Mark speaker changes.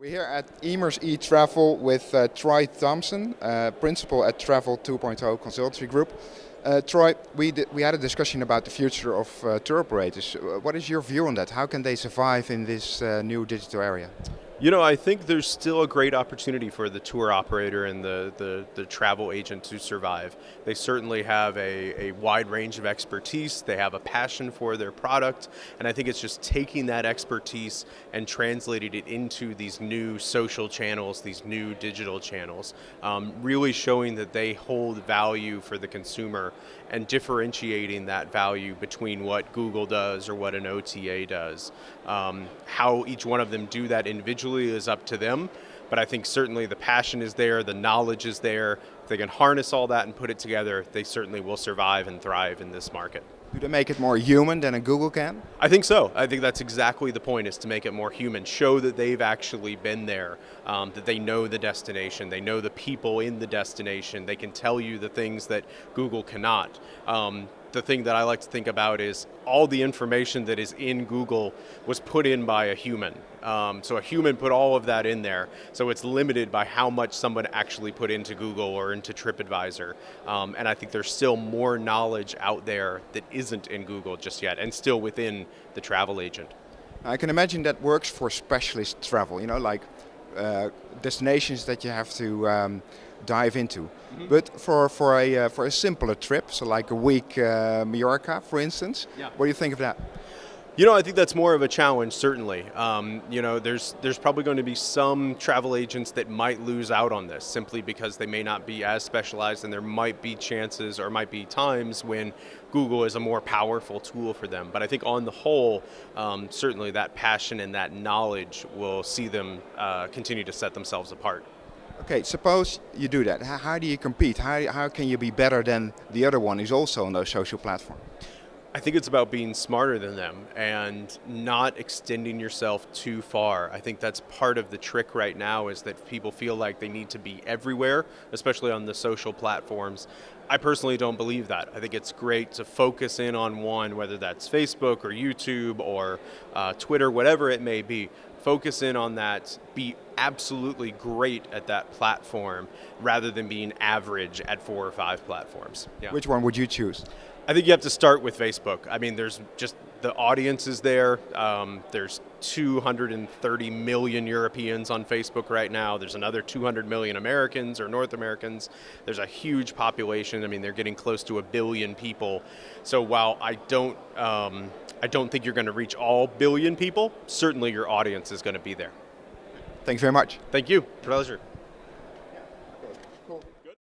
Speaker 1: We're here at Emerce eTravel with Troy Thompson, principal at Travel 2.0 Consultancy Group. Troy, we had a discussion about the future of tour operators. What is your view on that? How can they survive in this new digital area?
Speaker 2: You know, I think there's still a great opportunity for the tour operator and the travel agent to survive. They certainly have a wide range of expertise. They have a passion for their product. And I think it's just taking that expertise and translating it into these new social channels, these new digital channels, really showing that they hold value for the consumer and differentiating that value between what Google does or what an OTA does. How each one of them do that individually is up to them, but I think certainly the passion is there, the knowledge is there. If they can harness all that and put it together, they certainly will survive and thrive in this market.
Speaker 1: Do they make it more human than a Google can?
Speaker 2: I think so. I think that's exactly the point, is to make it more human. Show that they've actually been there, that they know the destination, they know the people in the destination, they can tell you the things that Google cannot. The thing that I like to think about is all the information that is in Google was put in by a human. So a human put all of that in there. So it's limited by how much someone actually put into Google or into TripAdvisor. And I think there's still more knowledge out there that isn't in Google just yet, and still within the travel agent.
Speaker 1: I can imagine that works for specialist travel, like destinations that you have to dive into. Mm-hmm. But for a simpler trip, so like a week Mallorca, for instance, yeah. What do you think of that?
Speaker 2: You know, I think that's more of a challenge, certainly. There's probably going to be some travel agents that might lose out on this simply because they may not be as specialized, and there might be chances or might be times when Google is a more powerful tool for them. But I think on the whole, certainly that passion and that knowledge will see them continue to set themselves apart.
Speaker 1: Okay, suppose you do that. How do you compete? How can you be better than the other one who's also on those social platforms?
Speaker 2: I think it's about being smarter than them and not extending yourself too far. I think that's part of the trick right now, is that people feel like they need to be everywhere, especially on the social platforms. I personally don't believe that. I think it's great to focus in on one, whether that's Facebook or YouTube or Twitter, whatever it may be. Focus in on that, be absolutely great at that platform rather than being average at 4 or 5 platforms.
Speaker 1: Yeah. Which one would you choose?
Speaker 2: I think you have to start with Facebook. I mean, there's just the audience is there. There's 230 million Europeans on Facebook right now. There's another 200 million Americans or North Americans. There's a huge population. I mean, they're getting close to 1 billion people. So while I don't think you're going to reach all billion people, certainly your audience is going to be there.
Speaker 1: Thanks very much.
Speaker 2: Thank you. Pleasure.
Speaker 1: Cool.